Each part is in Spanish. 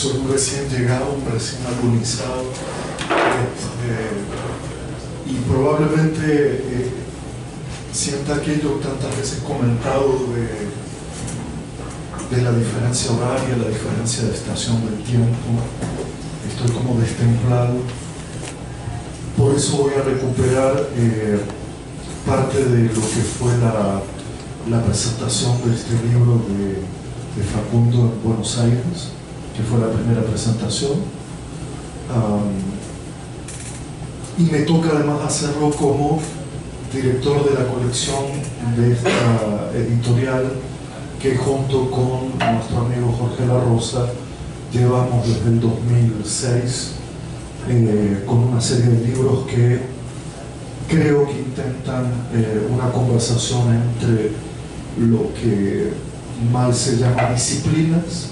soy un recién llegado, un recién alunizado, y probablemente sienta aquello tantas veces comentado de la diferencia horaria, la diferencia de estación del tiempo. Estoy como destemplado. Por eso voy a recuperar parte de lo que fue la presentación de este libro de Facundo en Buenos Aires, que fue la primera presentación. Y me toca además hacerlo como director de la colección de esta editorial que junto con nuestro amigo Jorge La Rosa llevamos desde el 2006 con una serie de libros que creo que intentan una conversación entre lo que mal se llama disciplinas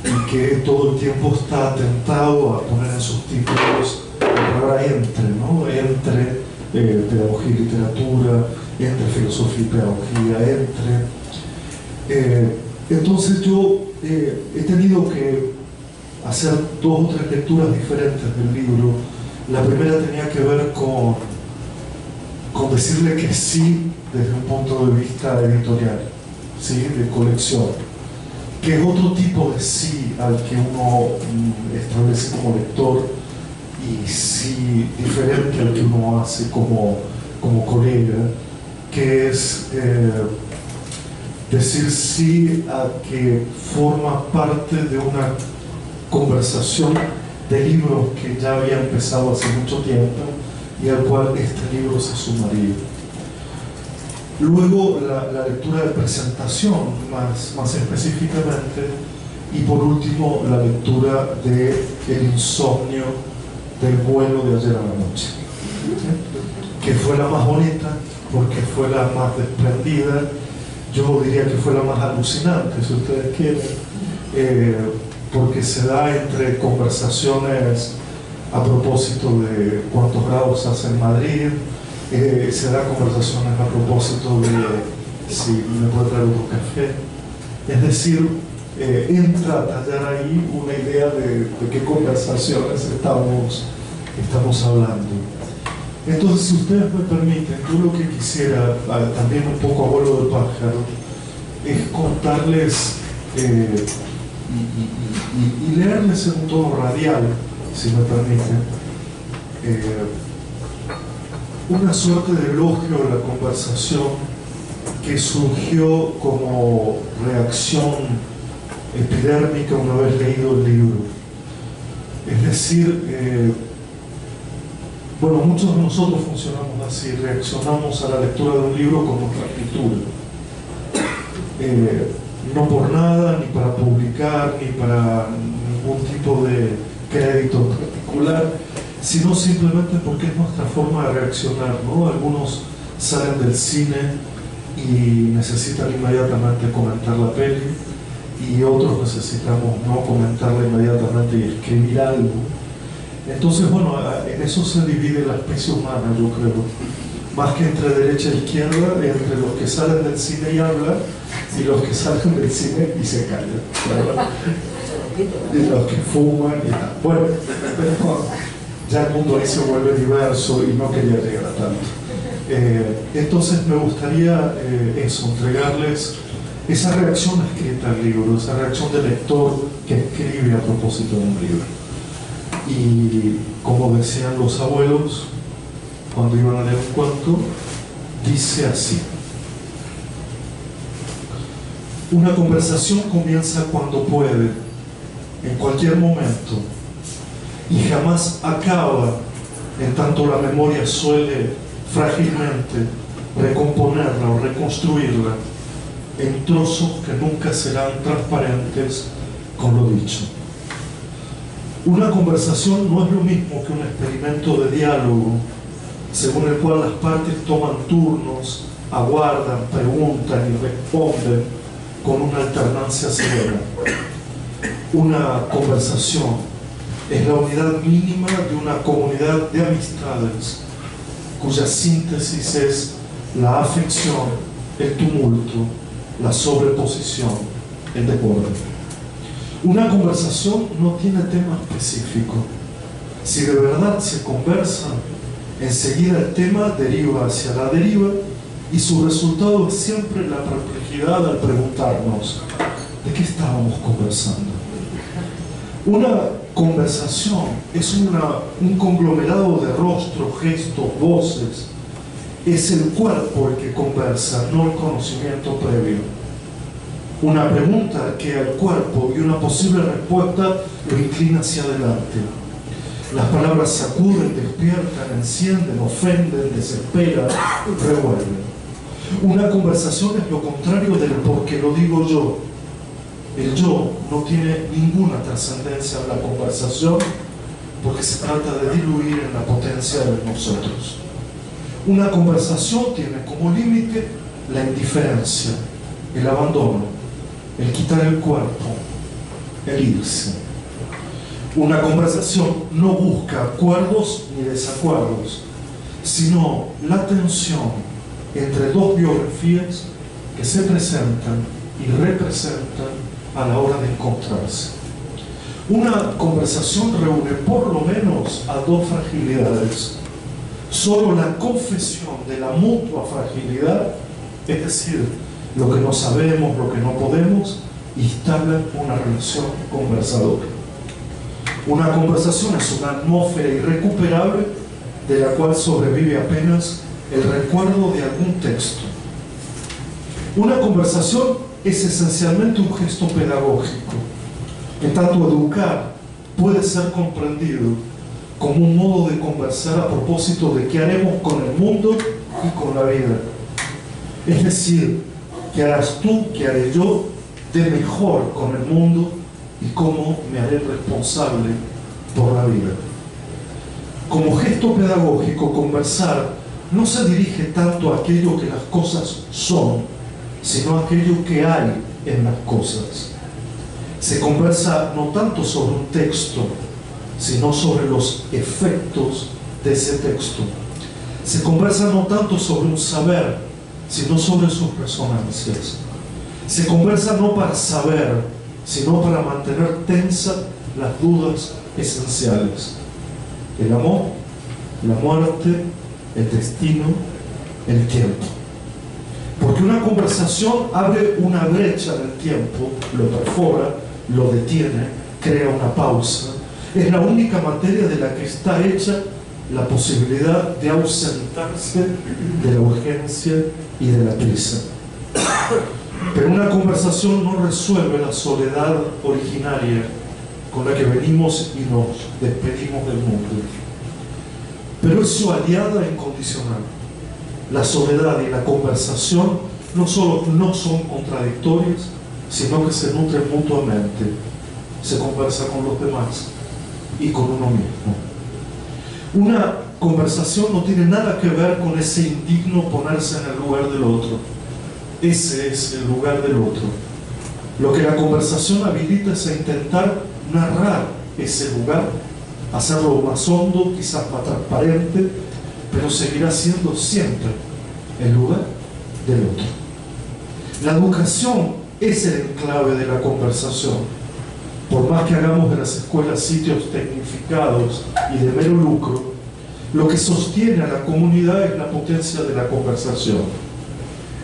y que todo el tiempo está atentado a poner en sus títulos la palabra entre, ¿no? Entre pedagogía y literatura, entre filosofía y pedagogía, entonces yo he tenido que hacer 2 o 3 lecturas diferentes del libro. La primera tenía que ver con decirle que sí desde un punto de vista editorial, ¿sí? De colección, que es otro tipo de sí al que uno establece como lector y sí diferente al que uno hace como colega, que es decir sí a que forma parte de una conversación de libros que ya había empezado hace mucho tiempo y al cual este libro se sumaría. Luego la lectura de presentación más específicamente, y por último la lectura de El insomnio del vuelo de ayer a la noche, que fue la más bonita porque fue la más desprendida. Yo diría que fue la más alucinante, si ustedes quieren, porque se da entre conversaciones a propósito de cuántos grados hace en Madrid, se da conversaciones a propósito de si me puede traer otro café. Es decir, entra a tallar ahí una idea de qué conversaciones estamos hablando. Entonces, si ustedes me permiten, yo lo que quisiera, también un poco a vuelo de pájaro, es contarles y leerles en un tono radial, si me permiten, una suerte de elogio de la conversación que surgió como reacción epidérmica una vez leído el libro. Es decir, bueno, muchos de nosotros funcionamos así, reaccionamos a la lectura de un libro con nuestra escritura. No por nada, ni para publicar, ni para ningún tipo de crédito en particular, sino simplemente porque es nuestra forma de reaccionar, ¿no? Algunos salen del cine y necesitan inmediatamente comentar la peli, y otros necesitamos no comentarla inmediatamente y escribir algo. Entonces, bueno, en eso se divide la especie humana, yo creo, más que entre derecha e izquierda, entre los que salen del cine y hablan y los que salen del cine y se callan, ¿verdad? Y los que fuman y tal. Bueno, pero ya el mundo ahí se vuelve diverso y no quería llegar a tanto. Entonces me gustaría eso, entregarles esa reacción escrita al libro, esa reacción del lector que escribe a propósito de un libro. Y como decían los abuelos cuando iban a leer un cuento, dice así: una conversación comienza cuando puede, en cualquier momento, y jamás acaba en tanto la memoria suele frágilmente recomponerla o reconstruirla en trozos que nunca serán transparentes con lo dicho. Una conversación no es lo mismo que un experimento de diálogo, según el cual las partes toman turnos, aguardan, preguntan y responden con una alternancia severa. Una conversación es la unidad mínima de una comunidad de amistades cuya síntesis es la afección, el tumulto, la sobreposición, el desborde. Una conversación no tiene tema específico. Si de verdad se conversa, enseguida el tema deriva hacia la deriva y su resultado es siempre la perplejidad al preguntarnos ¿de qué estábamos conversando? Una conversación es un conglomerado de rostros, gestos, voces. Es el cuerpo el que conversa, no el conocimiento previo. Una pregunta que al cuerpo y una posible respuesta lo inclina hacia adelante. Las palabras sacuden, despiertan, encienden, ofenden, desesperan, revuelven. Una conversación es lo contrario del porque lo digo yo. El yo no tiene ninguna trascendencia en la conversación porque se trata de diluir en la potencia de nosotros. Una conversación tiene como límite la indiferencia, el abandono, el quitar el cuerpo, el irse. Una conversación no busca acuerdos ni desacuerdos, sino la tensión entre dos biografías que se presentan y representan a la hora de encontrarse. Una conversación reúne por lo menos a dos fragilidades. Solo la confesión de la mutua fragilidad, es decir, lo que no sabemos, lo que no podemos, instala una relación conversadora. Una conversación es una atmósfera irrecuperable de la cual sobrevive apenas el recuerdo de algún texto. Una conversación es esencialmente un gesto pedagógico, en tanto educar puede ser comprendido como un modo de conversar a propósito de qué haremos con el mundo y con la vida. Es decir, qué harás tú, qué haré yo de mejor con el mundo y cómo me haré responsable por la vida. Como gesto pedagógico, conversar no se dirige tanto a aquello que las cosas son, sino a aquello que hay en las cosas. Se conversa no tanto sobre un texto, sino sobre los efectos de ese texto. Se conversa no tanto sobre un saber, sino sobre sus resonancias. Se conversa no para saber, sino para mantener tensas las dudas esenciales. El amor, la muerte, el destino, el tiempo. Porque una conversación abre una brecha en el tiempo, lo perfora, lo detiene, crea una pausa. Es la única materia de la que está hecha la posibilidad de ausentarse de la urgencia y de la prisa. Pero una conversación no resuelve la soledad originaria con la que venimos y nos despedimos del mundo. Pero es su aliada incondicional. La soledad y la conversación no solo no son contradictorias, sino que se nutren mutuamente. Se conversa con los demás y con uno mismo. Una conversación no tiene nada que ver con ese indigno ponerse en el lugar del otro. Ese es el lugar del otro. Lo que la conversación habilita es a intentar narrar ese lugar, hacerlo más hondo, quizás más transparente, pero seguirá siendo siempre el lugar del otro. La educación es el enclave de la conversación. Por más que hagamos de las escuelas sitios tecnificados y de mero lucro, lo que sostiene a la comunidad es la potencia de la conversación.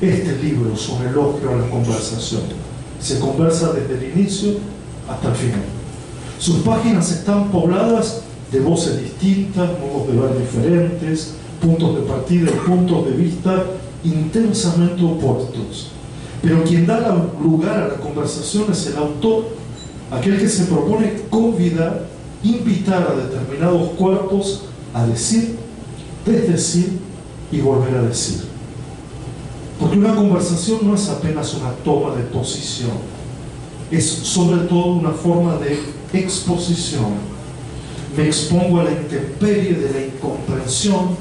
Este libro es un elogio a la conversación. Se conversa desde el inicio hasta el final. Sus páginas están pobladas de voces distintas, modos de ver diferentes, puntos de partida y puntos de vista intensamente opuestos. Pero quien da lugar a la conversación es el autor, aquel que se propone convidar, invitar a determinados cuerpos a decir, desdecir y volver a decir. Porque una conversación no es apenas una toma de posición, es sobre todo una forma de exposición. Me expongo a la intemperie de la incomprensión,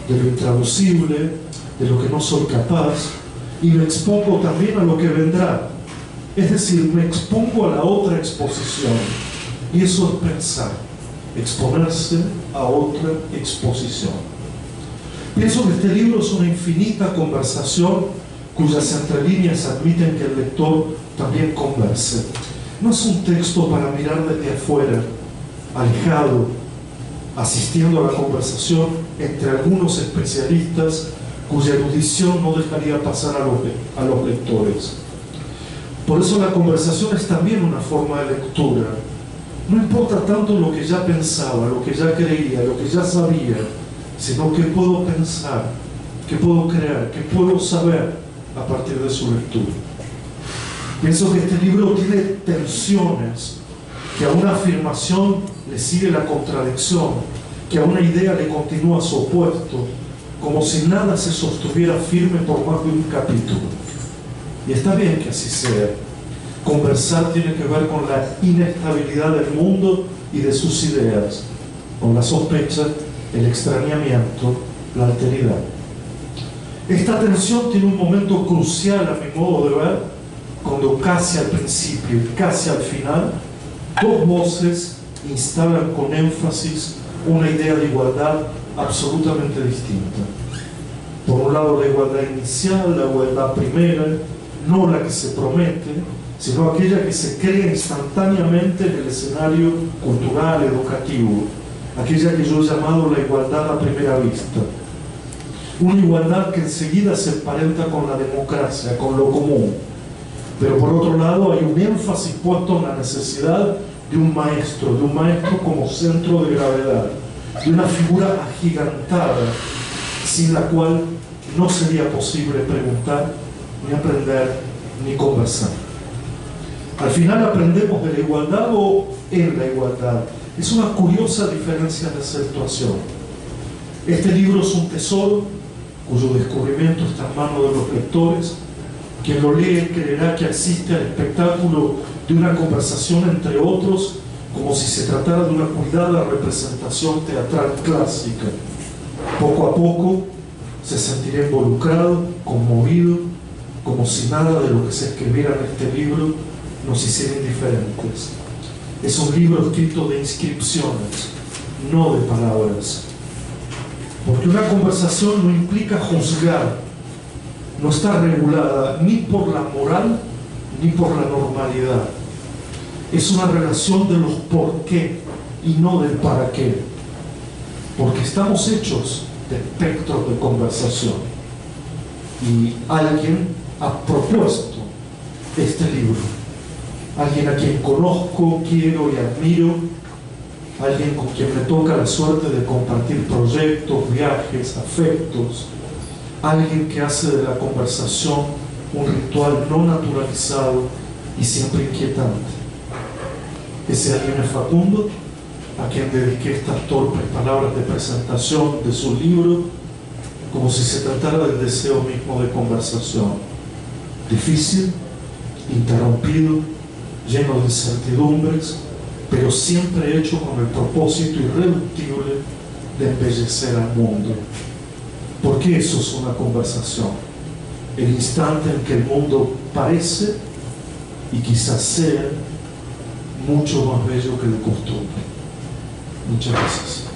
de lo intraducible, de lo que no soy capaz, y me expongo también a lo que vendrá. Es decir, me expongo a la otra exposición, y eso es pensar, exponerse a otra exposición. Pienso que este libro es una infinita conversación cuyas entrelíneas admiten que el lector también converse. no es un texto para mirar desde afuera, alejado, asistiendo a la conversación entre algunos especialistas cuya erudición no dejaría pasar a los lectores. Por eso la conversación es también una forma de lectura. No importa tanto lo que ya pensaba, lo que ya creía, lo que ya sabía, sino que puedo pensar, que puedo creer, que puedo saber a partir de su lectura. Pienso que este libro tiene tensiones, que a una afirmación le sigue la contradicción, que a una idea le continúa su opuesto, como si nada se sostuviera firme por más de un capítulo. Y está bien que así sea. Conversar tiene que ver con la inestabilidad del mundo y de sus ideas, con la sospecha, el extrañamiento, la alteridad. Esta tensión tiene un momento crucial a mi modo de ver, cuando casi al principio y casi al final, dos voces instalan con énfasis una idea de igualdad absolutamente distinta. Por un lado, la igualdad inicial, la igualdad primera, no la que se promete, sino aquella que se crea instantáneamente en el escenario cultural, educativo, aquella que yo he llamado la igualdad a primera vista. Una igualdad que enseguida se emparenta con la democracia, con lo común. Pero por otro lado hay un énfasis puesto en la necesidad de un maestro como centro de gravedad, de una figura agigantada, sin la cual no sería posible preguntar, ni aprender, ni conversar. Al final aprendemos de la igualdad o en la igualdad. Es una curiosa diferencia de acentuación. Este libro es un tesoro cuyo descubrimiento está en manos de los lectores. Quien lo lee creerá que asiste al espectáculo de una conversación entre otros, como si se tratara de una cuidada representación teatral clásica. Poco a poco se sentirá involucrado, conmovido, como si nada de lo que se escribiera en este libro nos hiciera indiferentes. Es un libro escrito de inscripciones, no de palabras. Porque una conversación no implica juzgar, no está regulada ni por la moral ni por la normalidad. Es una relación de los por qué y no del para qué. Porque estamos hechos de espectros de conversación. Y alguien ha propuesto este libro. Alguien a quien conozco, quiero y admiro. Alguien con quien me toca la suerte de compartir proyectos, viajes, afectos. Alguien que hace de la conversación un ritual no naturalizado y siempre inquietante. Ese alguien es Facundo, a quien dediqué estas torpes palabras de presentación de su libro, como si se tratara del deseo mismo de conversación. Difícil, interrumpido, lleno de incertidumbres, pero siempre hecho con el propósito irreductible de embellecer al mundo. Porque eso es una conversación. El instante en que el mundo parece y quizás sea mucho más bello que de costumbre. Muchas gracias.